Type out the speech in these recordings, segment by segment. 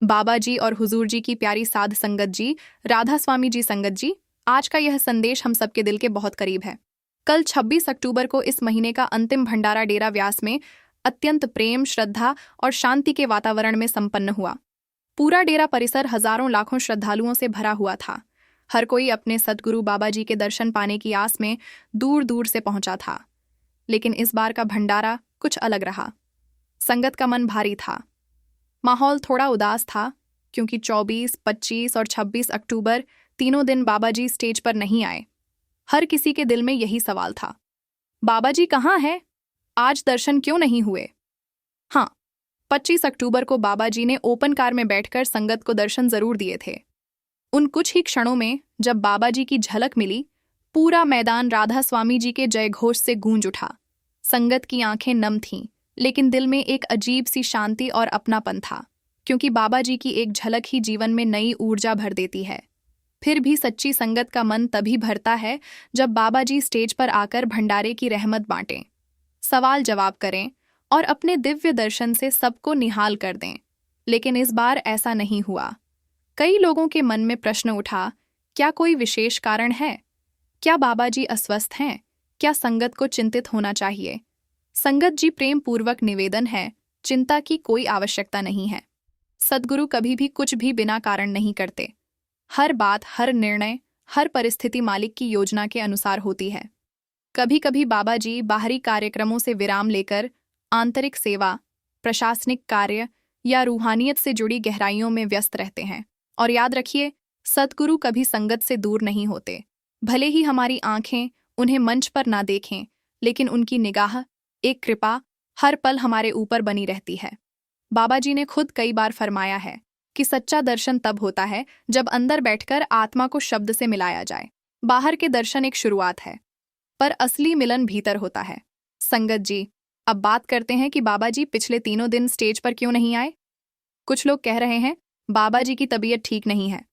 बाबा जी और हुजूर जी की प्यारी साध संगत जी, राधा स्वामी जी संगत जी, आज का यह संदेश हम सबके दिल के बहुत करीब है। कल 26 अक्टूबर को इस महीने का अंतिम भंडारा डेरा व्यास में अत्यंत प्रेम, श्रद्धा और शांति के वातावरण में संपन्न हुआ। पूरा डेरा परिसर हजारों लाखों श्रद्धालुओं से भरा हुआ था। हर कोई अपने सद्गुरु बाबा जी के दर्शन पाने की आस में दूर दूर से पहुंचा था। लेकिन इस बार का भंडारा कुछ अलग रहा। संगत का मन भारी था। माहौल थोड़ा उदास था क्योंकि 24, 25 और 26 अक्टूबर तीनों दिन बाबा जी स्टेज पर नहीं आए। हर किसी के दिल में यही सवाल था, बाबा जी कहाँ हैं? आज दर्शन क्यों नहीं हुए? हाँ, 25 अक्टूबर को बाबा जी ने ओपन कार में बैठकर संगत को दर्शन जरूर दिए थे। उन कुछ ही क्षणों में जब बाबा जी की झलक मिली, पूरा मैदान राधा स्वामी जी के जयघोष से गूंज उठा। संगत की आंखें नम थीं, लेकिन दिल में एक अजीब सी शांति और अपनापन था, क्योंकि बाबा जी की एक झलक ही जीवन में नई ऊर्जा भर देती है। फिर भी सच्ची संगत का मन तभी भरता है जब बाबा जी स्टेज पर आकर भंडारे की रहमत बांटें, सवाल जवाब करें और अपने दिव्य दर्शन से सबको निहाल कर दें। लेकिन इस बार ऐसा नहीं हुआ। कई लोगों के मन में प्रश्न उठा, क्या कोई विशेष कारण है? क्या बाबा जी अस्वस्थ हैं? क्या संगत को चिंतित होना चाहिए? संगत जी प्रेम पूर्वक निवेदन है, चिंता की कोई आवश्यकता नहीं है। सद्गुरु कभी भी कुछ भी बिना कारण नहीं करते। हर बात, हर निर्णय, हर परिस्थिति मालिक की योजना के अनुसार होती है। कभी कभी बाबा जी बाहरी कार्यक्रमों से विराम लेकर आंतरिक सेवा, प्रशासनिक कार्य या रूहानियत से जुड़ी गहराइयों में व्यस्त रहते हैं। और याद रखिए, सद्गुरु कभी संगत से दूर नहीं होते। भले ही हमारी आंखें उन्हें मंच पर ना देखें, लेकिन उनकी निगाह, एक कृपा हर पल हमारे ऊपर बनी रहती है। बाबा जी ने खुद कई बार फरमाया है कि सच्चा दर्शन तब होता है जब अंदर बैठकर आत्मा को शब्द से मिलाया जाए। बाहर के दर्शन एक शुरुआत है, पर असली मिलन भीतर होता है। संगत जी, अब बात करते हैं कि बाबा जी पिछले तीनों दिन स्टेज पर क्यों नहीं आए। कुछ लोग कह रहे हैं बाबा जी की तबीयत ठीक नहीं है,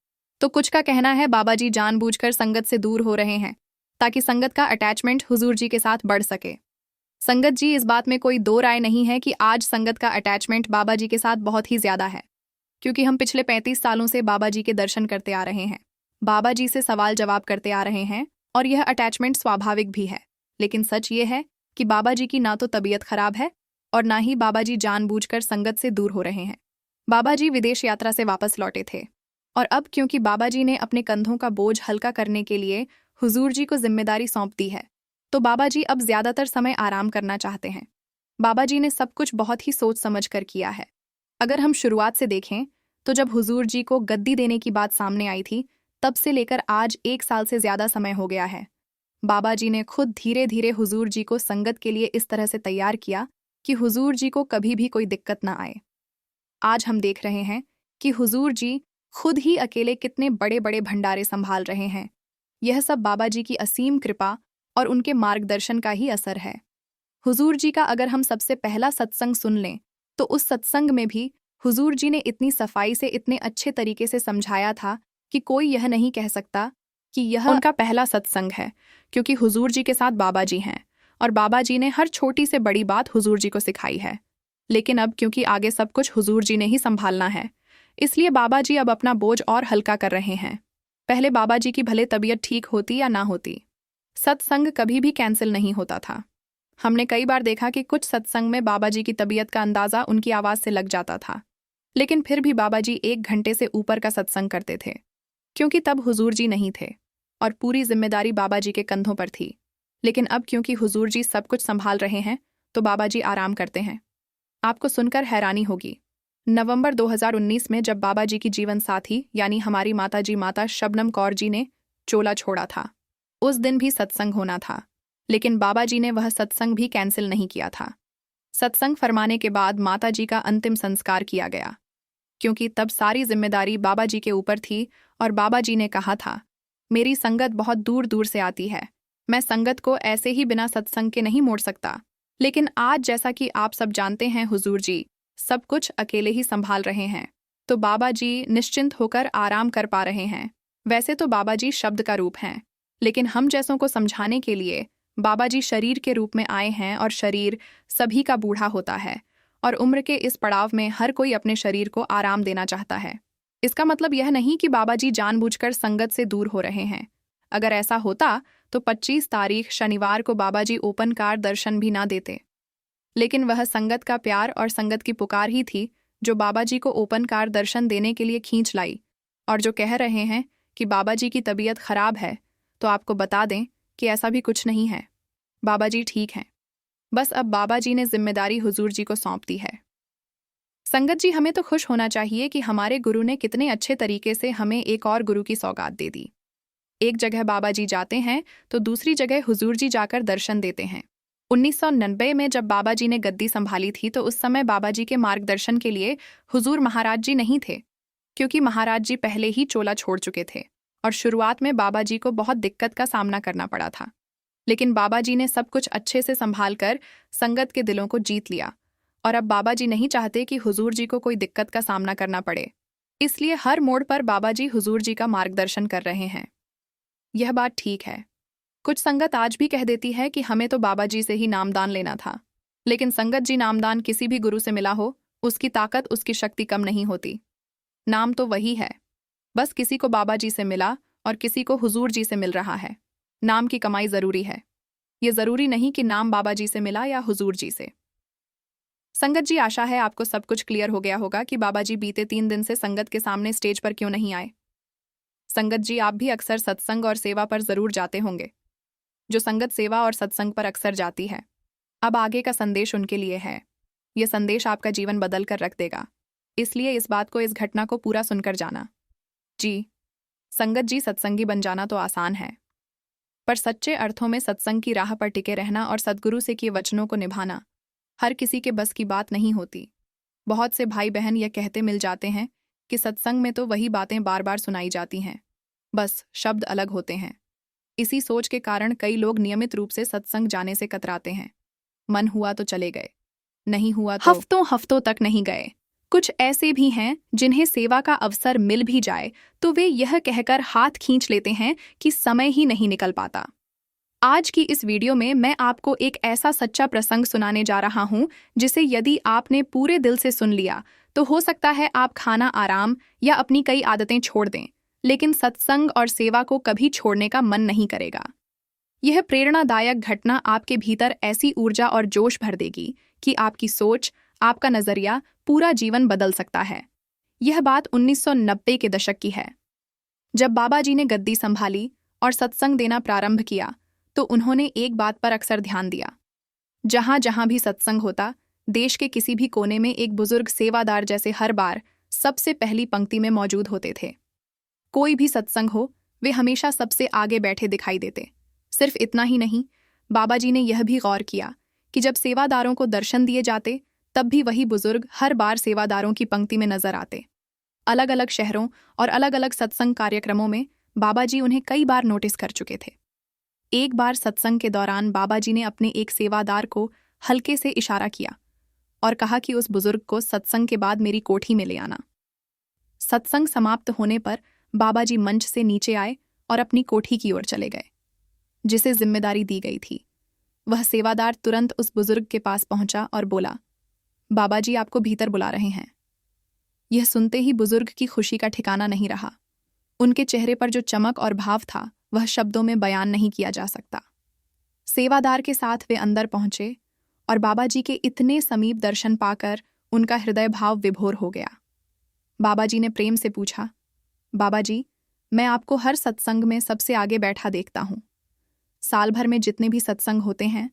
तो कुछ का कहना है बाबा जी जानबूझकर संगत से दूर हो रहे हैं ताकि संगत का अटैचमेंट हुजूर जी के साथ बढ़ सके। संगत जी, इस बात में कोई दो राय नहीं है कि आज संगत का अटैचमेंट बाबा जी के साथ बहुत ही ज्यादा है, क्योंकि हम पिछले 35 सालों से बाबा जी के दर्शन करते आ रहे हैं, बाबा जी से सवाल जवाब करते आ रहे हैं, और यह अटैचमेंट स्वाभाविक भी है। लेकिन सच ये है कि बाबा जी की ना तो तबीयत खराब है और ना ही बाबा जी जानबूझकर संगत से दूर हो रहे हैं। बाबा जी विदेश यात्रा से वापस लौटे थे, और अब क्योंकि बाबा जी ने अपने कंधों का बोझ हल्का करने के लिए हुजूर जी को जिम्मेदारी सौंप दी है, तो बाबा जी अब ज्यादातर समय आराम करना चाहते हैं। बाबा जी ने सब कुछ बहुत ही सोच समझ कर किया है। अगर हम शुरुआत से देखें तो जब हुजूर जी को गद्दी देने की बात सामने आई थी, तब से लेकर आज 1 साल से ज्यादा समय हो गया है। बाबा जी ने खुद धीरे धीरे हुजूर जी को संगत के लिए इस तरह से तैयार किया कि हुजूर जी को कभी भी कोई दिक्कत ना आए। आज हम देख रहे हैं कि हुजूर जी खुद ही अकेले कितने बड़े बड़े भंडारे संभाल रहे हैं। यह सब बाबा जी की असीम कृपा और उनके मार्गदर्शन का ही असर है। हुजूर जी का अगर हम सबसे पहला सत्संग सुन लें, तो उस सत्संग में भी हुजूर जी ने इतनी सफाई से, इतने अच्छे तरीके से समझाया था कि कोई यह नहीं कह सकता कि यह उनका पहला सत्संग है, क्योंकि हुजूर जी के साथ बाबा जी हैं और बाबा जी ने हर छोटी से बड़ी बात हुजूर जी को सिखाई है। लेकिन अब क्योंकि आगे सब कुछ हुजूर जी ने ही संभालना है, इसलिए बाबा जी अब अपना बोझ और हल्का कर रहे हैं। पहले बाबा जी की भले तबीयत ठीक होती या ना होती, सत्संग कभी भी कैंसिल नहीं होता था। हमने कई बार देखा कि कुछ सत्संग में बाबा जी की तबीयत का अंदाजा उनकी आवाज़ से लग जाता था, लेकिन फिर भी बाबा जी 1 घंटे से ऊपर का सत्संग करते थे, क्योंकि तब हुजूर जी नहीं थे और पूरी जिम्मेदारी बाबा जी के कंधों पर थी। लेकिन अब क्योंकि हुजूर जी सब कुछ संभाल रहे हैं, तो बाबा जी आराम करते हैं। आपको सुनकर हैरानी होगी, नवंबर 2019 में जब बाबा जी की जीवन साथी यानी हमारी माता जी माता शबनम कौर जी ने चोला छोड़ा था, उस दिन भी सत्संग होना था, लेकिन बाबा जी ने वह सत्संग भी कैंसिल नहीं किया था। सत्संग फरमाने के बाद माता जी का अंतिम संस्कार किया गया, क्योंकि तब सारी जिम्मेदारी बाबा जी के ऊपर थी और बाबा जी ने कहा था, मेरी संगत बहुत दूर दूर से आती है, मैं संगत को ऐसे ही बिना सत्संग के नहीं मोड़ सकता। लेकिन आज जैसा कि आप सब जानते हैं, हुजूर जी सब कुछ अकेले ही संभाल रहे हैं, तो बाबा जी निश्चिंत होकर आराम कर पा रहे हैं। वैसे तो बाबा जी शब्द का रूप हैं, लेकिन हम जैसों को समझाने के लिए बाबा जी शरीर के रूप में आए हैं, और शरीर सभी का बूढ़ा होता है और उम्र के इस पड़ाव में हर कोई अपने शरीर को आराम देना चाहता है। इसका मतलब यह नहीं कि बाबा जी जानबूझकर संगत से दूर हो रहे हैं। अगर ऐसा होता तो 25 तारीख शनिवार को बाबा जी ओपन कार दर्शन भी ना देते। लेकिन वह संगत का प्यार और संगत की पुकार ही थी जो बाबा जी को ओपन कार दर्शन देने के लिए खींच लाई। और जो कह रहे हैं कि बाबा जी की तबीयत खराब है, तो आपको बता दें कि ऐसा भी कुछ नहीं है। बाबा जी ठीक हैं। बस अब बाबा जी ने जिम्मेदारी हुजूर जी को सौंप दी है। संगत जी, हमें तो खुश होना चाहिए कि हमारे गुरु ने कितने अच्छे तरीके से हमें एक और गुरु की सौगात दे दी। एक जगह बाबा जी जाते हैं तो दूसरी जगह हुजूर जी जाकर दर्शन देते हैं। 1990 में जब बाबा जी ने गद्दी संभाली थी तो उस समय बाबा जी के मार्गदर्शन के लिए हुजूर महाराज जी नहीं थे, क्योंकि महाराज जी पहले ही चोला छोड़ चुके थे और शुरुआत में बाबा जी को बहुत दिक्कत का सामना करना पड़ा था। लेकिन बाबा जी ने सब कुछ अच्छे से संभाल कर संगत के दिलों को जीत लिया और अब बाबा जी नहीं चाहते कि हुजूर जी को कोई दिक्कत का सामना करना पड़े। इसलिए हर मोड़ पर बाबा जी हुजूर जी का मार्गदर्शन कर रहे हैं। यह बात ठीक है। कुछ संगत आज भी कह देती है कि हमें तो बाबा जी से ही नामदान लेना था, लेकिन संगत जी, नामदान किसी भी गुरु से मिला हो, उसकी ताकत, उसकी शक्ति कम नहीं होती। नाम तो वही है, बस किसी को बाबा जी से मिला और किसी को हुजूर जी से मिल रहा है। नाम की कमाई जरूरी है, ये जरूरी नहीं कि नाम बाबा जी से मिला या हुजूर जी से। संगत जी, आशा है आपको सब कुछ क्लियर हो गया होगा कि बाबा जी बीते 3 दिन से संगत के सामने स्टेज पर क्यों नहीं आए। संगत जी, आप भी अक्सर सत्संग और सेवा पर जरूर जाते होंगे। जो संगत सेवा और सत्संग पर अक्सर जाती है, अब आगे का संदेश उनके लिए है। यह संदेश आपका जीवन बदल कर रख देगा, इसलिए इस बात को, इस घटना को पूरा सुनकर जाना। जी, संगत जी, सत्संगी बन जाना तो आसान है, पर सच्चे अर्थों में सत्संग की राह पर टिके रहना और सद्गुरु से किए वचनों को निभाना हर किसी के बस की बात नहीं होती। बहुत से भाई बहन यह कहते मिल जाते हैं कि सत्संग में तो वही बातें बार बार सुनाई जाती हैं, बस शब्द अलग होते हैं। इसी सोच के कारण कई लोग नियमित रूप से सत्संग जाने से कतराते हैं। मन हुआ तो चले गए, नहीं हुआ तो हफ्तों हफ्तों तक नहीं गए। कुछ ऐसे भी हैं जिन्हें सेवा का अवसर मिल भी जाए तो वे यह कहकर हाथ खींच लेते हैं कि समय ही नहीं निकल पाता। आज की इस वीडियो में मैं आपको एक ऐसा सच्चा प्रसंग सुनाने जा रहा हूं जिसे यदि आपने पूरे दिल से सुन लिया तो हो सकता है आप खाना, आराम या अपनी कई आदतें छोड़ दें, लेकिन सत्संग और सेवा को कभी छोड़ने का मन नहीं करेगा। यह प्रेरणादायक घटना आपके भीतर ऐसी ऊर्जा और जोश भर देगी कि आपकी सोच, आपका नजरिया, पूरा जीवन बदल सकता है। यह बात 1990 के दशक की है। जब बाबा जी ने गद्दी संभाली और सत्संग देना प्रारंभ किया तो उन्होंने एक बात पर अक्सर ध्यान दिया। जहां जहां भी सत्संग होता, देश के किसी भी कोने में एक बुजुर्ग सेवादार जैसे हर बार सबसे पहली पंक्ति में मौजूद होते थे। कोई भी सत्संग हो, वे हमेशा सबसे आगे बैठे दिखाई देते। सिर्फ इतना ही नहीं, बाबा जी ने यह भी गौर किया कि जब सेवादारों को दर्शन दिए जाते तब भी वही बुजुर्ग हर बार सेवादारों की पंक्ति में नजर आते। अलग अलग शहरों और अलग अलग सत्संग कार्यक्रमों में बाबा जी उन्हें कई बार नोटिस कर चुके थे। एक बार सत्संग के दौरान बाबा जी ने अपने एक सेवादार को हल्के से इशारा किया और कहा कि उस बुजुर्ग को सत्संग के बाद मेरी कोठी में ले आना। सत्संग समाप्त होने पर बाबा जी मंच से नीचे आए और अपनी कोठी की ओर चले गए। जिसे जिम्मेदारी दी गई थी, वह सेवादार तुरंत उस बुजुर्ग के पास पहुंचा और बोला, बाबा जी आपको भीतर बुला रहे हैं। यह सुनते ही बुजुर्ग की खुशी का ठिकाना नहीं रहा। उनके चेहरे पर जो चमक और भाव था वह शब्दों में बयान नहीं किया जा सकता। सेवादार के साथ वे अंदर पहुंचे और बाबा जी के इतने समीप दर्शन पाकर उनका हृदय भाव विभोर हो गया। बाबा जी ने प्रेम से पूछा, बाबा जी, मैं आपको हर सत्संग में सबसे आगे बैठा देखता हूँ। साल भर में जितने भी सत्संग होते हैं,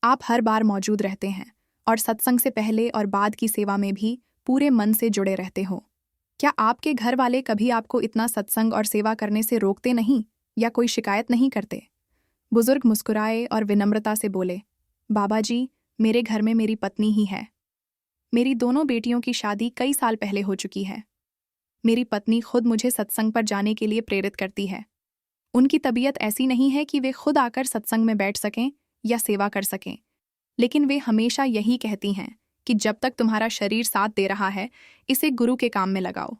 आप हर बार मौजूद रहते हैं और सत्संग से पहले और बाद की सेवा में भी पूरे मन से जुड़े रहते हो। क्या आपके घर वाले कभी आपको इतना सत्संग और सेवा करने से रोकते नहीं या कोई शिकायत नहीं करते? बुजुर्ग मुस्कुराए और विनम्रता से बोले, बाबा जी, मेरे घर में मेरी पत्नी ही है। मेरी दोनों बेटियों की शादी कई साल पहले हो चुकी है। मेरी पत्नी खुद मुझे सत्संग पर जाने के लिए प्रेरित करती है। उनकी तबीयत ऐसी नहीं है कि वे खुद आकर सत्संग में बैठ सकें या सेवा कर सकें, लेकिन वे हमेशा यही कहती हैं कि जब तक तुम्हारा शरीर साथ दे रहा है, इसे गुरु के काम में लगाओ।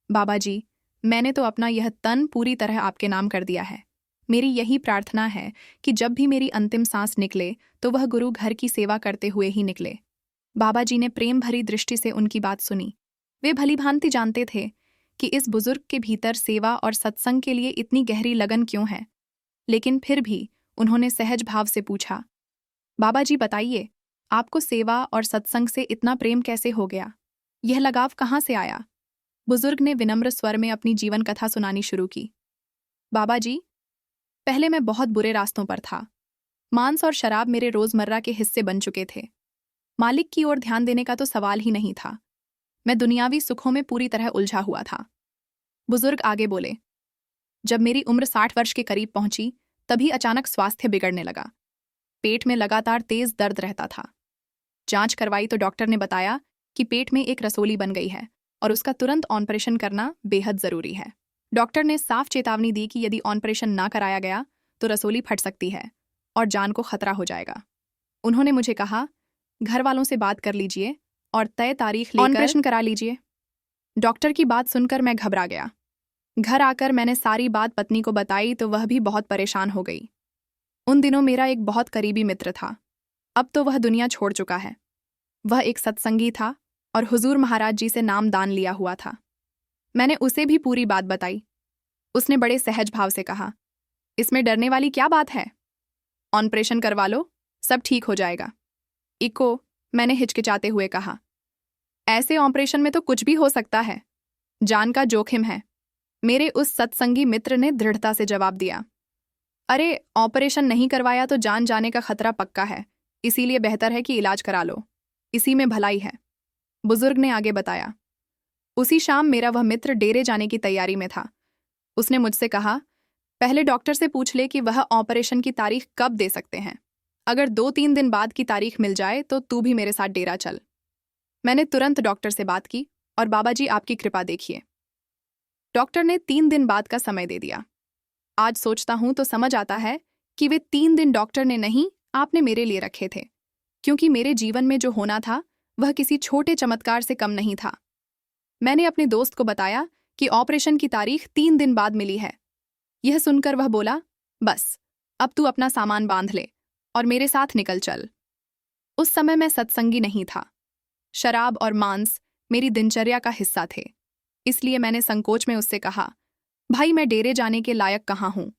बाबा जी, मैंने तो अपना यह तन पूरी तरह आपके नाम कर दिया है। मेरी यही प्रार्थना है कि जब भी मेरी अंतिम सांस निकले तो वह गुरु घर की सेवा करते हुए ही निकले। बाबा जी ने प्रेम भरी दृष्टि से उनकी बात सुनी। वे भलीभांति जानते थे कि इस बुजुर्ग के भीतर सेवा और सत्संग के लिए इतनी गहरी लगन क्यों है, लेकिन फिर भी उन्होंने सहज भाव से पूछा, बाबा जी बताइए, आपको सेवा और सत्संग से इतना प्रेम कैसे हो गया? यह लगाव कहाँ से आया? बुजुर्ग ने विनम्र स्वर में अपनी जीवन कथा सुनानी शुरू की। बाबा जी, पहले मैं बहुत बुरे रास्तों पर था। मांस और शराब मेरे रोजमर्रा के हिस्से बन चुके थे। मालिक की ओर ध्यान देने का तो सवाल ही नहीं था। मैं दुनियावी सुखों में पूरी तरह उलझा हुआ था। बुजुर्ग आगे बोले, जब मेरी उम्र 60 वर्ष के करीब पहुंची, तभी अचानक स्वास्थ्य बिगड़ने लगा। पेट में लगातार तेज दर्द रहता था। जांच करवाई तो डॉक्टर ने बताया कि पेट में एक रसोली बन गई है और उसका तुरंत ऑपरेशन करना बेहद जरूरी है। डॉक्टर ने साफ चेतावनी दी कि यदि ऑपरेशन ना कराया गया तो रसोली फट सकती है और जान को खतरा हो जाएगा। उन्होंने मुझे कहा, घर वालों से बात कर लीजिए और तय तारीख लेकर ऑपरेशन करा लीजिए। डॉक्टर की बात सुनकर मैं घबरा गया। घर आकर मैंने सारी बात पत्नी को बताई तो वह भी बहुत परेशान हो गई। उन दिनों मेरा एक बहुत करीबी मित्र था। अब तो वह दुनिया छोड़ चुका है। वह एक सत्संगी था और हुजूर महाराज जी से नाम दान लिया हुआ था। मैंने उसे भी पूरी बात बताई। उसने बड़े सहज भाव से कहा, इसमें डरने वाली क्या बात है? ऑपरेशन करवा लो, सब ठीक हो जाएगा। इको, मैंने हिचकिचाते हुए कहा, ऐसे ऑपरेशन में तो कुछ भी हो सकता है, जान का जोखिम है। मेरे उस सत्संगी मित्र ने दृढ़ता से जवाब दिया, अरे ऑपरेशन नहीं करवाया तो जान जाने का खतरा पक्का है, इसीलिए बेहतर है कि इलाज करा लो, इसी में भलाई है। बुजुर्ग ने आगे बताया, उसी शाम मेरा वह मित्र डेरे जाने की तैयारी में था। उसने मुझसे कहा, पहले डॉक्टर से पूछ ले कि वह ऑपरेशन की तारीख कब दे सकते हैं। अगर 2-3 दिन बाद की तारीख मिल जाए तो तू भी मेरे साथ डेरा चल। मैंने तुरंत डॉक्टर से बात की और बाबा जी आपकी कृपा देखिए। डॉक्टर ने 3 दिन बाद का समय दे दिया। आज सोचता हूं तो समझ आता है कि वे 3 दिन डॉक्टर ने नहीं, आपने मेरे लिए रखे थे, क्योंकि मेरे जीवन में जो होना था वह किसी छोटे चमत्कार से कम नहीं था। मैंने अपने दोस्त को बताया कि ऑपरेशन की तारीख 3 दिन बाद मिली है। यह सुनकर वह बोला, बस अब तू अपना सामान बांध ले और मेरे साथ निकल चल। उस समय मैं सत्संगी नहीं था। शराब और मांस मेरी दिनचर्या का हिस्सा थे। इसलिए मैंने संकोच में उससे कहा, भाई मैं डेरे जाने के लायक कहाँ हूं,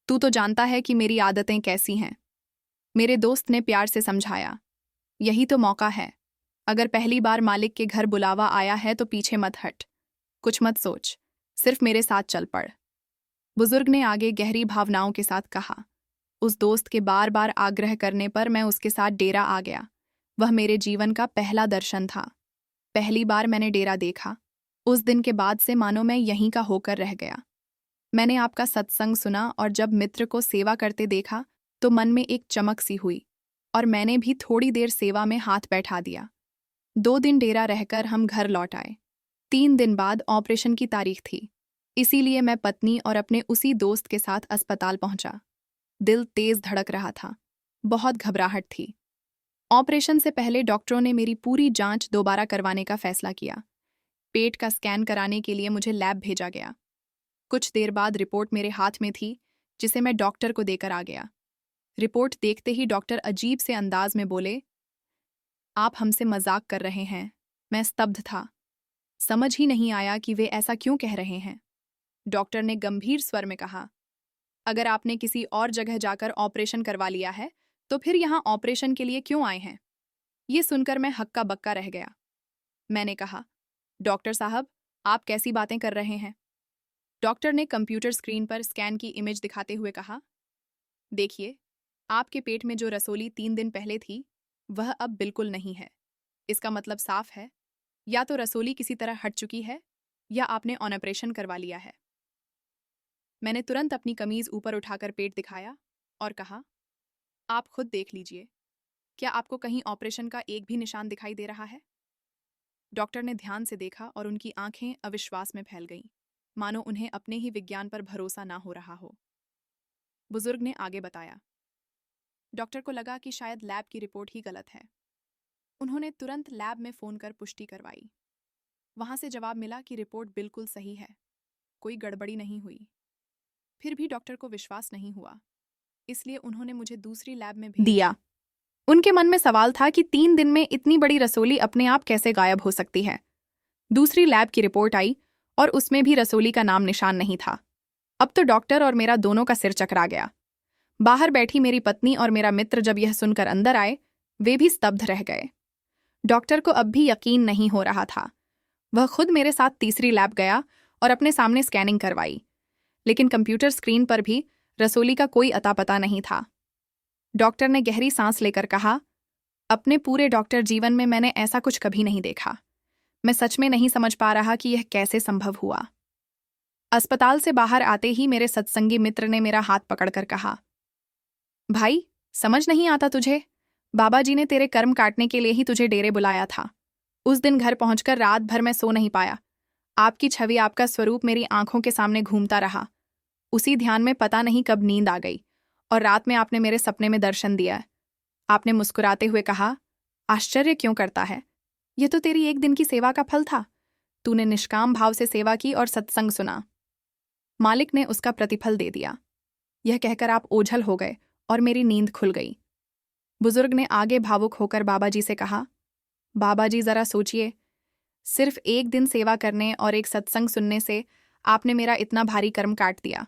तू तो जानता है कि मेरी आदतें कैसी हैं। मेरे दोस्त ने प्यार से समझाया, यही तो मौका है। अगर पहली बार मालिक के घर बुलावा आया है तो पीछे मत हट, कुछ मत सोच, सिर्फ मेरे साथ चल पड़। बुजुर्ग ने आगे गहरी भावनाओं के साथ कहा। उस दोस्त के बार बार आग्रह करने पर मैं उसके साथ डेरा आ गया। वह मेरे जीवन का पहला दर्शन था। पहली बार मैंने डेरा देखा। उस दिन के बाद से मानो मैं यहीं का होकर रह गया। मैंने आपका सत्संग सुना और जब मित्र को सेवा करते देखा तो मन में एक चमक सी हुई और मैंने भी थोड़ी देर सेवा में हाथ बैठा दिया। 2 दिन डेरा रहकर हम घर लौट आए। 3 दिन बाद ऑपरेशन की तारीख थी, इसीलिए मैं पत्नी और अपने उसी दोस्त के साथ अस्पताल पहुंचा। दिल तेज धड़क रहा था, बहुत घबराहट थी। ऑपरेशन से पहले डॉक्टरों ने मेरी पूरी जांच दोबारा करवाने का फैसला किया। पेट का स्कैन कराने के लिए मुझे लैब भेजा गया। कुछ देर बाद रिपोर्ट मेरे हाथ में थी, जिसे मैं डॉक्टर को देकर आ गया। रिपोर्ट देखते ही डॉक्टर अजीब से अंदाज में बोले, आप हमसे मजाक कर रहे हैं। मैं स्तब्ध था। समझ ही नहीं आया कि वे ऐसा क्यों कह रहे हैं। डॉक्टर ने गंभीर स्वर में कहा, अगर आपने किसी और जगह जाकर ऑपरेशन करवा लिया है तो फिर यहाँ ऑपरेशन के लिए क्यों आए हैं? ये सुनकर मैं हक्का बक्का रह गया। मैंने कहा, डॉक्टर साहब, आप कैसी बातें कर रहे हैं? डॉक्टर ने कंप्यूटर स्क्रीन पर स्कैन की इमेज दिखाते हुए कहा, देखिए, आपके पेट में जो रसोली 3 दिन पहले थी वह अब बिल्कुल नहीं है। इसका मतलब साफ है, या तो रसोली किसी तरह हट चुकी है या आपने ऑपरेशन करवा लिया है। मैंने तुरंत अपनी कमीज ऊपर उठाकर पेट दिखाया और कहा, आप खुद देख लीजिए, क्या आपको कहीं ऑपरेशन का एक भी निशान दिखाई दे रहा है? डॉक्टर ने ध्यान से देखा और उनकी आंखें अविश्वास में फैल गईं, मानो उन्हें अपने ही विज्ञान पर भरोसा ना हो रहा हो। बुजुर्ग ने आगे बताया, डॉक्टर को लगा कि शायद लैब की रिपोर्ट ही गलत है। उन्होंने तुरंत लैब में फोन कर पुष्टि करवाई। वहां से जवाब मिला कि रिपोर्ट बिल्कुल सही है, कोई गड़बड़ी नहीं हुई। फिर भी डॉक्टर को विश्वास नहीं हुआ, इसलिए उन्होंने मुझे दूसरी लैब में भेज दिया। उनके मन में सवाल था कि 3 दिन में इतनी बड़ी रसोली अपने आप कैसे गायब हो सकती है। दूसरी लैब की रिपोर्ट आई और उसमें भी रसोली का नाम निशान नहीं था। अब तो डॉक्टर और मेरा दोनों का सिर चकरा गया। बाहर बैठी मेरी पत्नी और मेरा मित्र जब यह सुनकर अंदर आए, वे भी स्तब्ध रह गए। डॉक्टर को अब भी यकीन नहीं हो रहा था। वह खुद मेरे साथ तीसरी लैब गया और अपने सामने स्कैनिंग करवाई, लेकिन कंप्यूटर स्क्रीन पर भी रसोली का कोई अता पता नहीं था। डॉक्टर ने गहरी सांस लेकर कहा, अपने पूरे डॉक्टर जीवन में मैंने ऐसा कुछ कभी नहीं देखा। मैं सच में नहीं समझ पा रहा कि यह कैसे संभव हुआ। अस्पताल से बाहर आते ही मेरे सत्संगी मित्र ने मेरा हाथ पकड़कर कहा, भाई, समझ नहीं आता तुझे? बाबा जी ने तेरे कर्म काटने के लिए ही तुझे डेरे बुलाया था। उस दिन घर पहुंचकर रात भर मैं सो नहीं पाया। आपकी छवि, आपका स्वरूप मेरी आंखों के सामने घूमता रहा। उसी ध्यान में पता नहीं कब नींद आ गई और रात में आपने मेरे सपने में दर्शन दिया। आपने मुस्कुराते हुए कहा, आश्चर्य क्यों करता है? यह तो तेरी एक दिन की सेवा का फल था। तूने निष्काम भाव से सेवा की और सत्संग सुना। मालिक ने उसका प्रतिफल दे दिया। यह कहकर आप ओझल हो गए और मेरी नींद खुल गई। बुजुर्ग ने आगे भावुक होकर बाबा जी से कहा, बाबा जी जरा सोचिए, सिर्फ एक दिन सेवा करने और एक सत्संग सुनने से आपने मेरा इतना भारी कर्म काट दिया।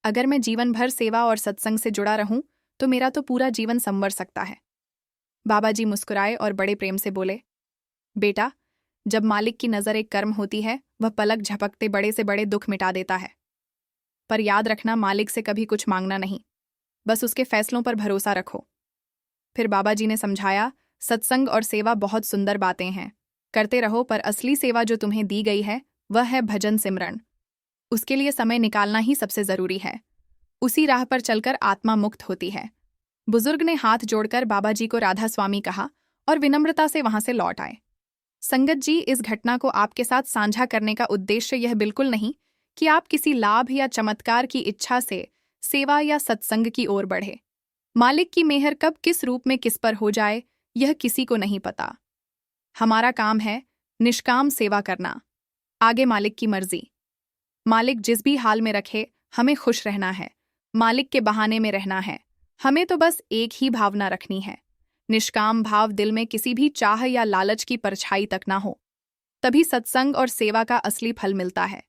अगर मैं जीवन भर सेवा और सत्संग से जुड़ा रहूं तो मेरा तो पूरा जीवन संवर सकता है। बाबा जी मुस्कुराए और बड़े प्रेम से बोले, बेटा, जब मालिक की नज़र एक कर्म होती है, वह पलक झपकते बड़े से बड़े दुख मिटा देता है। पर याद रखना, मालिक से कभी कुछ मांगना नहीं, बस उसके फैसलों पर भरोसा रखो। फिर बाबा जी ने समझाया, सत्संग और सेवा बहुत सुंदर बातें हैं, करते रहो, पर असली सेवा जो तुम्हें दी गई है वह है भजन सिमरन। उसके लिए समय निकालना ही सबसे जरूरी है। उसी राह पर चलकर आत्मा मुक्त होती है। बुजुर्ग ने हाथ जोड़कर बाबा जी को राधा स्वामी कहा और विनम्रता से वहां से लौट आए। संगत जी, इस घटना को आपके साथ साझा करने का उद्देश्य यह बिल्कुल नहीं कि आप किसी लाभ या चमत्कार की इच्छा से सेवा या सत्संग की ओर बढ़े। मालिक की मेहर कब किस रूप में किस पर हो जाए, यह किसी को नहीं पता। हमारा काम है निष्काम सेवा करना, आगे मालिक की मर्जी। मालिक जिस भी हाल में रखे, हमें खुश रहना है, मालिक के बहाने में रहना है। हमें तो बस एक ही भावना रखनी है, निष्काम भाव, दिल में किसी भी चाह या लालच की परछाई तक ना हो। तभी सत्संग और सेवा का असली फल मिलता है।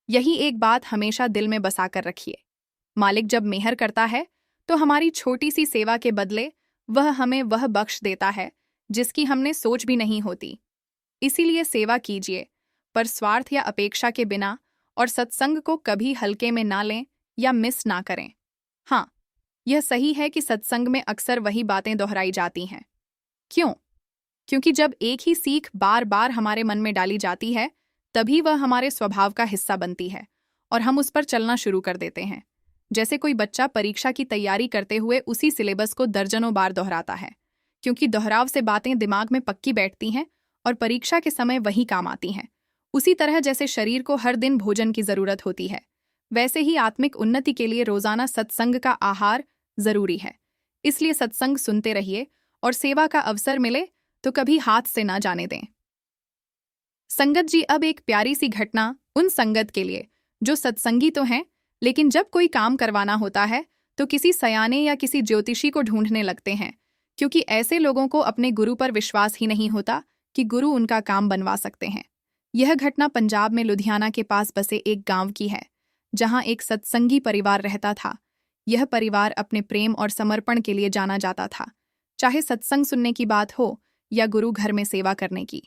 यही एक बात हमेशा दिल में बसाकर रखिए। मालिक जब मेहर करता है तो हमारी छोटी सी सेवा के बदले वह हमें वह बख्श देता है जिसकी हमने सोच भी नहीं होती। इसीलिए सेवा कीजिए, पर स्वार्थ या अपेक्षा के बिना, और सत्संग को कभी हल्के में ना लें या मिस ना करें। हाँ, यह सही है कि सत्संग में अक्सर वही बातें दोहराई जाती हैं। क्यों? क्योंकि जब एक ही सीख बार बार हमारे मन में डाली जाती है, तभी वह हमारे स्वभाव का हिस्सा बनती है और हम उस पर चलना शुरू कर देते हैं। जैसे कोई बच्चा परीक्षा की तैयारी करते हुए उसी सिलेबस को दर्जनों बार दोहराता है, क्योंकि दोहराव से बातें दिमाग में पक्की बैठती हैं और परीक्षा के समय वही काम आती हैं। उसी तरह जैसे शरीर को हर दिन भोजन की जरूरत होती है, वैसे ही आत्मिक उन्नति के लिए रोजाना सत्संग का आहार जरूरी है। इसलिए सत्संग सुनते रहिए और सेवा का अवसर मिले तो कभी हाथ से ना जाने दें। संगत जी, अब एक प्यारी सी घटना उन संगत के लिए जो सत्संगी तो हैं, लेकिन जब कोई काम करवाना होता है तो किसी सयाने या किसी ज्योतिषी को ढूंढने लगते हैं, क्योंकि ऐसे लोगों को अपने गुरु पर विश्वास ही नहीं होता कि गुरु उनका काम बनवा सकते हैं। यह घटना पंजाब में लुधियाना के पास बसे एक गांव की है, जहां एक सत्संगी परिवार रहता था। यह परिवार अपने प्रेम और समर्पण के लिए जाना जाता था, चाहे सत्संग सुनने की बात हो या गुरु घर में सेवा करने की।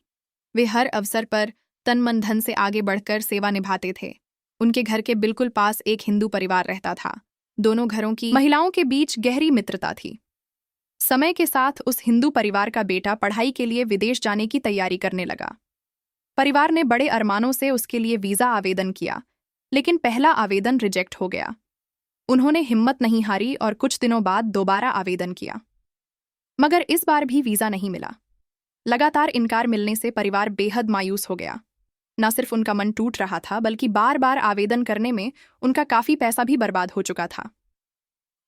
वे हर अवसर पर तन मन धन से आगे बढ़कर सेवा निभाते थे। उनके घर के बिल्कुल पास एक हिंदू परिवार रहता था। दोनों घरों की महिलाओं के बीच गहरी मित्रता थी। समय के साथ उस हिंदू परिवार का बेटा पढ़ाई के लिए विदेश जाने की तैयारी करने लगा। परिवार ने बड़े अरमानों से उसके लिए वीजा आवेदन किया, लेकिन पहला आवेदन रिजेक्ट हो गया। उन्होंने हिम्मत नहीं हारी और कुछ दिनों बाद दोबारा आवेदन किया, मगर इस बार भी वीजा नहीं मिला। लगातार इनकार मिलने से परिवार बेहद मायूस हो गया। न सिर्फ उनका मन टूट रहा था, बल्कि बार बार आवेदन करने में उनका काफी पैसा भी बर्बाद हो चुका था।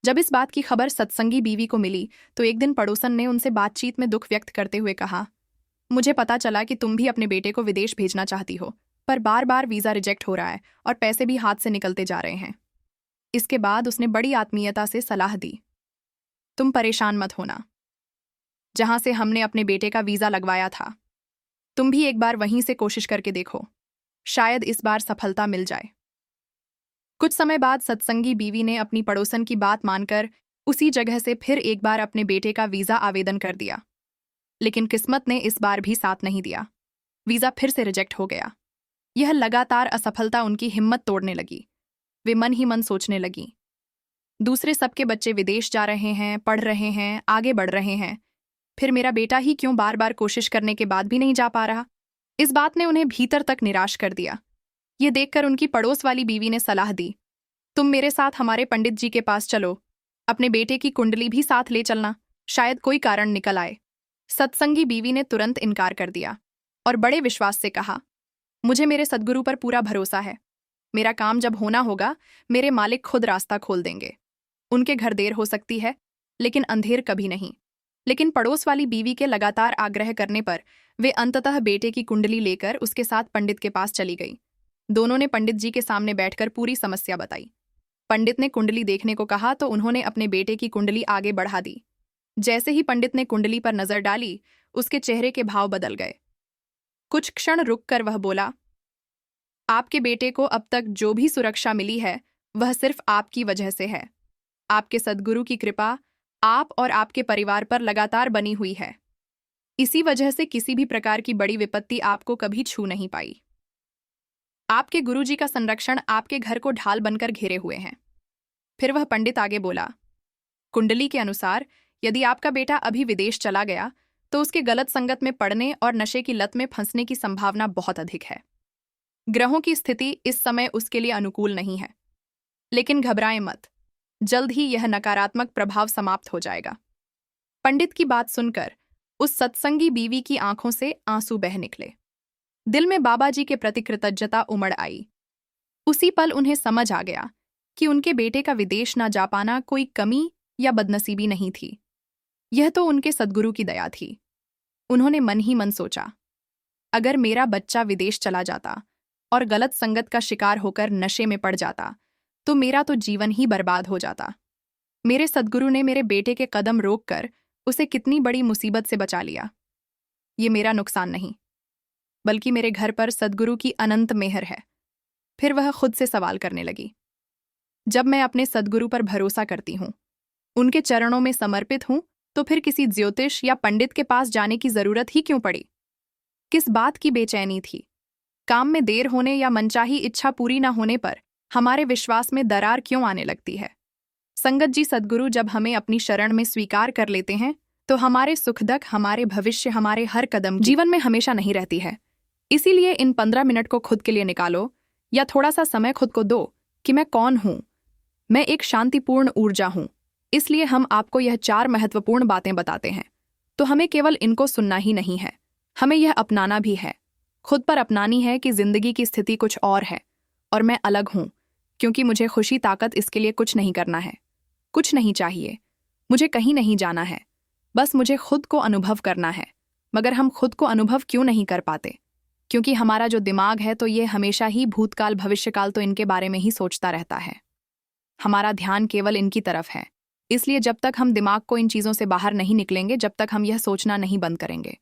जब इस बात की खबर सत्संगी बीवी को मिली तो एक दिन पड़ोसन ने उनसे बातचीत में दुख व्यक्त करते हुए कहा, मुझे पता चला कि तुम भी अपने बेटे को विदेश भेजना चाहती हो, पर बार बार वीजा रिजेक्ट हो रहा है और पैसे भी हाथ से निकलते जा रहे हैं। इसके बाद उसने बड़ी आत्मीयता से सलाह दी, तुम परेशान मत होना, जहां से हमने अपने बेटे का वीजा लगवाया था। तुम भी एक बार वहीं से कोशिश करके देखो, शायद इस बार सफलता मिल जाए। कुछ समय बाद सत्संगी बीवी ने अपनी पड़ोसन की बात मानकर उसी जगह से फिर एक बार अपने बेटे का वीजा आवेदन कर दिया, लेकिन किस्मत ने इस बार भी साथ नहीं दिया। वीजा फिर से रिजेक्ट हो गया। यह लगातार असफलता उनकी हिम्मत तोड़ने लगी। वे मन ही मन सोचने लगी, दूसरे सबके बच्चे विदेश जा रहे हैं, पढ़ रहे हैं, आगे बढ़ रहे हैं, फिर मेरा बेटा ही क्यों बार बार कोशिश करने के बाद भी नहीं जा पा रहा। इस बात ने उन्हें भीतर तक निराश कर दिया। ये देखकर उनकी पड़ोस वाली बीवी ने सलाह दी, तुम मेरे साथ हमारे पंडित जी के पास चलो, अपने बेटे की कुंडली भी साथ ले चलना, शायद कोई कारण निकल आए। सत्संगी बीवी ने तुरंत इनकार कर दिया और बड़े विश्वास से कहा, मुझे मेरे सद्गुरु पर पूरा भरोसा है। मेरा काम जब होना होगा, मेरे मालिक खुद रास्ता खोल देंगे। उनके घर देर हो सकती है, लेकिन अंधेर कभी नहीं। लेकिन पड़ोस वाली बीवी के लगातार आग्रह करने पर वे अंततः बेटे की कुंडली लेकर उसके साथ पंडित के पास चली गई। दोनों ने पंडित जी के सामने बैठकर पूरी समस्या बताई। पंडित ने कुंडली देखने को कहा तो उन्होंने अपने बेटे की कुंडली आगे बढ़ा दी। जैसे ही पंडित ने कुंडली पर नजर डाली, उसके चेहरे के भाव बदल गए। कुछ क्षण रुककर वह बोला, आपके बेटे को अब तक जो भी सुरक्षा मिली है वह सिर्फ आपकी वजह से है। आपके सद्गुरु की कृपा आप और आपके परिवार पर लगातार बनी हुई है। इसी वजह से किसी भी प्रकार की बड़ी विपत्ति आपको कभी छू नहीं पाई। आपके गुरुजी का संरक्षण आपके घर को ढाल बनकर घेरे हुए हैं। फिर वह पंडित आगे बोला, कुंडली के अनुसार यदि आपका बेटा अभी विदेश चला गया तो उसके गलत संगत में पड़ने और नशे की लत में फंसने की संभावना बहुत अधिक है। ग्रहों की स्थिति इस समय उसके लिए अनुकूल नहीं है, लेकिन घबराएं मत, जल्द ही यह नकारात्मक प्रभाव समाप्त हो जाएगा। पंडित की बात सुनकर उस सत्संगी बीवी की आंखों से आंसू बह निकले। दिल में बाबा जी के प्रति कृतज्ञता उमड़ आई। उसी पल उन्हें समझ आ गया कि उनके बेटे का विदेश न जा पाना कोई कमी या बदनसीबी नहीं थी, यह तो उनके सद्गुरु की दया थी। उन्होंने मन ही मन सोचा, अगर मेरा बच्चा विदेश चला जाता और गलत संगत का शिकार होकर नशे में पड़ जाता तो मेरा तो जीवन ही बर्बाद हो जाता। मेरे सद्गुरु ने मेरे बेटे के कदम रोककर उसे कितनी बड़ी मुसीबत से बचा लिया। ये मेरा नुकसान नहीं, बल्कि मेरे घर पर सद्गुरु की अनंत मेहर है। फिर वह खुद से सवाल करने लगी, जब मैं अपने सद्गुरु पर भरोसा करती हूँ, उनके चरणों में समर्पित हूँ, तो फिर किसी ज्योतिष या पंडित के पास जाने की जरूरत ही क्यों पड़ी? किस बात की बेचैनी थी? काम में देर होने या मनचाही इच्छा पूरी न होने पर हमारे विश्वास में दरार क्यों आने लगती है? संगत जी, सद्गुरु जब हमें अपनी शरण में स्वीकार कर लेते हैं तो हमारे सुखदक, हमारे भविष्य, हमारे हर कदम जीवन में हमेशा नहीं रहती है। इसीलिए इन 15 मिनट को खुद के लिए निकालो या थोड़ा सा समय खुद को दो कि मैं कौन हूं। मैं एक शांतिपूर्ण ऊर्जा हूं। इसलिए हम आपको यह 4 महत्वपूर्ण बातें बताते हैं, तो हमें केवल इनको सुनना ही नहीं है, हमें यह अपनाना भी है। खुद पर अपनानी है कि जिंदगी की स्थिति कुछ और है और मैं अलग हूं, क्योंकि मुझे खुशी ताकत इसके लिए कुछ नहीं करना है, कुछ नहीं चाहिए, मुझे कहीं नहीं जाना है, बस मुझे खुद को अनुभव करना है। मगर हम खुद को अनुभव क्यों नहीं कर पाते? क्योंकि हमारा जो दिमाग है तो ये हमेशा ही भूतकाल भविष्यकाल तो इनके बारे में ही सोचता रहता है। हमारा ध्यान केवल इनकी तरफ है। इसलिए जब तक हम दिमाग को इन चीज़ों से बाहर नहीं निकलेंगे, जब तक हम यह सोचना नहीं बंद करेंगे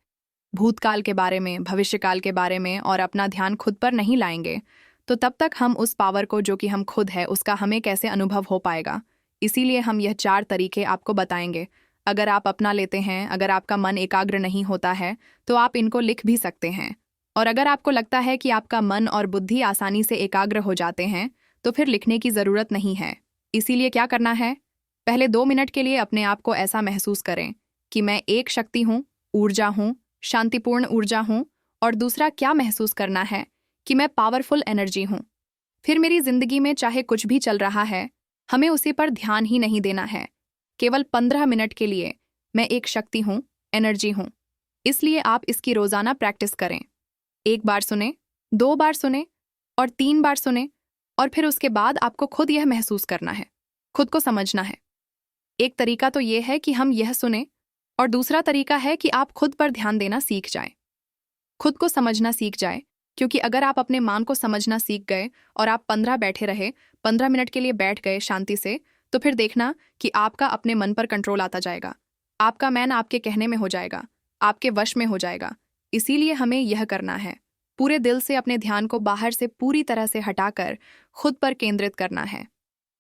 भूतकाल के बारे में, भविष्यकाल के बारे में, और अपना ध्यान खुद पर नहीं लाएंगे, तो तब तक हम उस पावर को जो कि हम खुद है उसका हमें कैसे अनुभव हो पाएगा। इसीलिए हम यह 4 तरीके आपको बताएंगे। अगर आप अपना लेते हैं, अगर आपका मन एकाग्र नहीं होता है तो आप इनको लिख भी सकते हैं, और अगर आपको लगता है कि आपका मन और बुद्धि आसानी से एकाग्र हो जाते हैं तो फिर लिखने की ज़रूरत नहीं है। इसीलिए क्या करना है, पहले 2 मिनट के लिए अपने आप को ऐसा महसूस करें कि मैं एक शक्ति हूँ, ऊर्जा हूँ, शांतिपूर्ण ऊर्जा हूँ। और दूसरा क्या महसूस करना है कि मैं पावरफुल एनर्जी हूँ। फिर मेरी जिंदगी में चाहे कुछ भी चल रहा है, हमें उसी पर ध्यान ही नहीं देना है। केवल 15 मिनट के लिए मैं एक शक्ति हूँ, एनर्जी हूँ। इसलिए आप इसकी रोज़ाना प्रैक्टिस करें। 1 बार सुने, 2 बार सुने और 3 बार सुने, और फिर उसके बाद आपको खुद यह महसूस करना है, खुद को समझना है। एक तरीका तो यह है कि हम यह सुने, और दूसरा तरीका है कि आप खुद पर ध्यान देना सीख जाएं, खुद को समझना सीख जाएं। क्योंकि अगर आप अपने मन को समझना सीख गए और आप 15 मिनट के लिए बैठ गए शांति से, तो फिर देखना कि आपका अपने मन पर कंट्रोल आता जाएगा। आपका मैन आपके कहने में हो जाएगा, आपके वश में हो जाएगा। इसीलिए हमें यह करना है, पूरे दिल से अपने ध्यान को बाहर से पूरी तरह से हटाकर खुद पर केंद्रित करना है।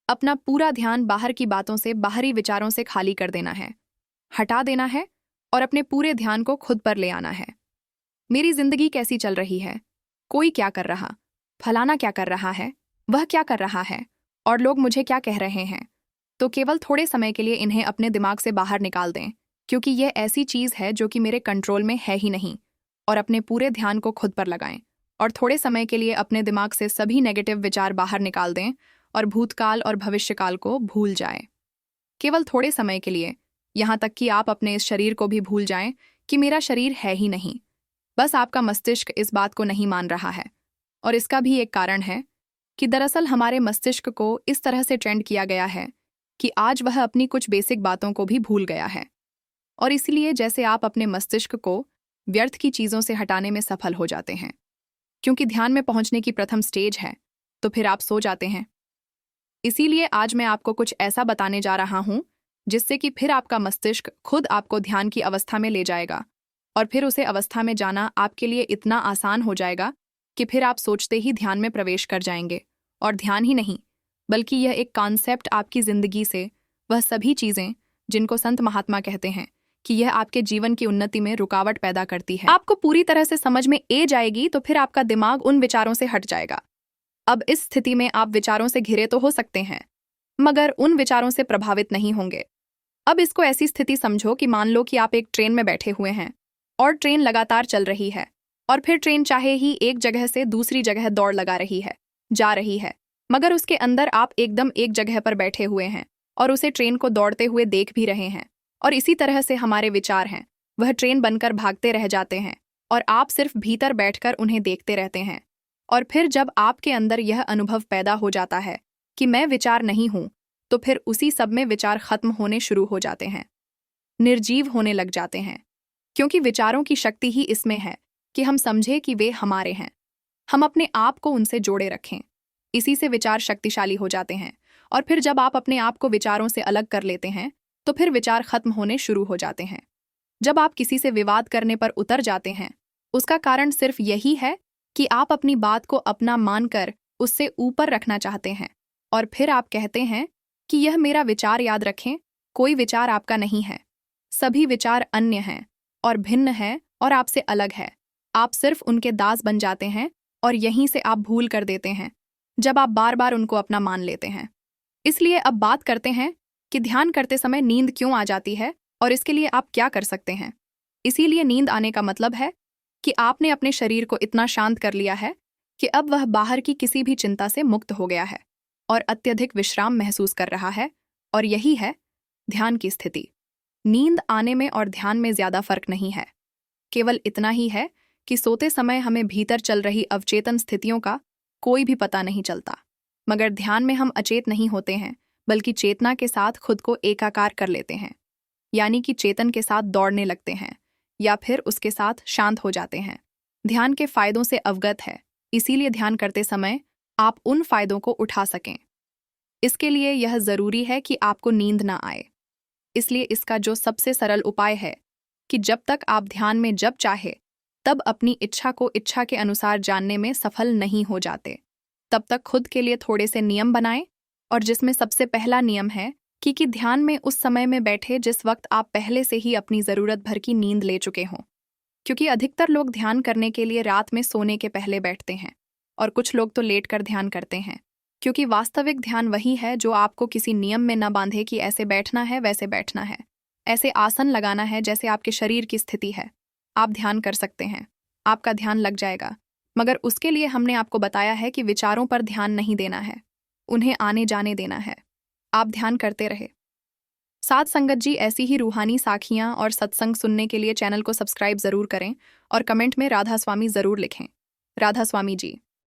अपना पूरा ध्यान बाहर की बातों से, बाहरी विचारों से खाली कर देना है, हटा देना है और अपने पूरे ध्यान को खुद पर ले आना है। मेरी जिंदगी कैसी चल रही है, कोई क्या कर रहा, फलाना क्या कर रहा है, वह क्या कर रहा है, और लोग मुझे क्या कह रहे हैं, तो केवल थोड़े समय के लिए इन्हें अपने दिमाग से बाहर निकाल दें, क्योंकि यह ऐसी चीज़ है जो कि मेरे कंट्रोल में है ही नहीं। और अपने पूरे ध्यान को खुद पर लगाएं और थोड़े समय के लिए अपने दिमाग से सभी नेगेटिव विचार बाहर निकाल दें और भूतकाल और भविष्यकाल को भूल जाएं। केवल थोड़े समय के लिए, यहाँ तक कि आप अपने इस शरीर को भी भूल जाएं कि मेरा शरीर है ही नहीं। बस आपका मस्तिष्क इस बात को नहीं मान रहा है। और इसका भी एक कारण है कि दरअसल हमारे मस्तिष्क को इस तरह से ट्रेंड किया गया है कि आज वह अपनी कुछ बेसिक बातों को भी भूल गया है। और इसलिए जैसे आप अपने मस्तिष्क को व्यर्थ की चीज़ों से हटाने में सफल हो जाते हैं, क्योंकि ध्यान में पहुंचने की प्रथम स्टेज है, तो फिर आप सो जाते हैं। इसीलिए आज मैं आपको कुछ ऐसा बताने जा रहा हूं जिससे कि फिर आपका मस्तिष्क खुद आपको ध्यान की अवस्था में ले जाएगा और फिर उसे अवस्था में जाना आपके लिए इतना आसान हो जाएगा कि फिर आप सोचते ही ध्यान में प्रवेश कर जाएंगे। और ध्यान ही नहीं, बल्कि यह एक कॉन्सेप्ट आपकी जिंदगी से वह सभी चीज़ें जिनको संत महात्मा कहते हैं कि यह आपके जीवन की उन्नति में रुकावट पैदा करती है, आपको पूरी तरह से समझ में ए जाएगी, तो फिर आपका दिमाग उन विचारों से हट जाएगा। अब इस स्थिति में आप विचारों से घिरे तो हो सकते हैं, मगर उन विचारों से प्रभावित नहीं होंगे। अब इसको ऐसी स्थिति समझो कि मान लो कि आप एक ट्रेन में बैठे हुए हैं और ट्रेन लगातार चल रही है, और फिर ट्रेन चाहे ही एक जगह से दूसरी जगह दौड़ लगा रही है, जा रही है, मगर उसके अंदर आप एकदम एक जगह पर बैठे हुए हैं और उसे ट्रेन को दौड़ते हुए देख भी रहे हैं। और इसी तरह से हमारे विचार हैं, वह ट्रेन बनकर भागते रह जाते हैं और आप सिर्फ भीतर बैठकर उन्हें देखते रहते हैं। और फिर जब आपके अंदर यह अनुभव पैदा हो जाता है कि मैं विचार नहीं हूं, तो फिर उसी सब में विचार खत्म होने शुरू हो जाते हैं, निर्जीव होने लग जाते हैं। क्योंकि विचारों की शक्ति ही इसमें है कि हम समझे कि वे हमारे हैं, हम अपने आप को उनसे जोड़े रखें। इसी से विचार शक्तिशाली हो जाते हैं। और फिर जब आप अपने आप को विचारों से अलग कर लेते हैं, तो फिर विचार खत्म होने शुरू हो जाते हैं। जब आप किसी से विवाद करने पर उतर जाते हैं, उसका कारण सिर्फ यही है कि आप अपनी बात को अपना मानकर उससे ऊपर रखना चाहते हैं। और फिर आप कहते हैं कि यह मेरा विचार, याद रखें, कोई विचार आपका नहीं है। सभी विचार अन्य हैं और भिन्न है और आपसे अलग है। आप सिर्फ उनके दास बन जाते हैं और यहीं से आप भूल कर देते हैं जब आप बार बार उनको अपना मान लेते हैं। इसलिए अब बात करते हैं कि ध्यान करते समय नींद क्यों आ जाती है और इसके लिए आप क्या कर सकते हैं। इसीलिए नींद आने का मतलब है कि आपने अपने शरीर को इतना शांत कर लिया है कि अब वह बाहर की किसी भी चिंता से मुक्त हो गया है और अत्यधिक विश्राम महसूस कर रहा है। और यही है ध्यान की स्थिति। नींद आने में और ध्यान में ज्यादा फर्क नहीं है, केवल इतना ही है कि सोते समय हमें भीतर चल रही अवचेतन स्थितियों का कोई भी पता नहीं चलता, मगर ध्यान में हम अचेत नहीं होते हैं, बल्कि चेतना के साथ खुद को एकाकार कर लेते हैं, यानी कि चेतन के साथ दौड़ने लगते हैं या फिर उसके साथ शांत हो जाते हैं। ध्यान के फायदों से अवगत है, इसीलिए ध्यान करते समय आप उन फायदों को उठा सकें। इसके लिए यह जरूरी है कि आपको नींद ना आए। इसलिए इसका जो सबसे सरल उपाय है कि जब तक आप ध्यान में जब चाहे तब अपनी इच्छा को इच्छा के अनुसार जानने में सफल नहीं हो जाते, तब तक खुद के लिए थोड़े से नियम बनाएं। और जिसमें सबसे पहला नियम है कि ध्यान में उस समय में बैठे जिस वक्त आप पहले से ही अपनी ज़रूरत भर की नींद ले चुके हों। क्योंकि अधिकतर लोग ध्यान करने के लिए रात में सोने के पहले बैठते हैं और कुछ लोग तो लेट कर ध्यान करते हैं। क्योंकि वास्तविक ध्यान वही है जो आपको किसी नियम में न बांधे कि ऐसे बैठना है, वैसे बैठना है, ऐसे आसन लगाना है जैसे आपके शरीर की स्थिति है। आप ध्यान कर सकते हैं, आपका ध्यान लग जाएगा, मगर उसके लिए हमने आपको बताया है कि विचारों पर ध्यान नहीं देना है, उन्हें आने जाने देना है। आप ध्यान करते रहे। साथ संगत जी, ऐसी ही रूहानी साखियां और सत्संग सुनने के लिए चैनल को सब्सक्राइब जरूर करें और कमेंट में राधा स्वामी जरूर लिखें। राधा स्वामी जी।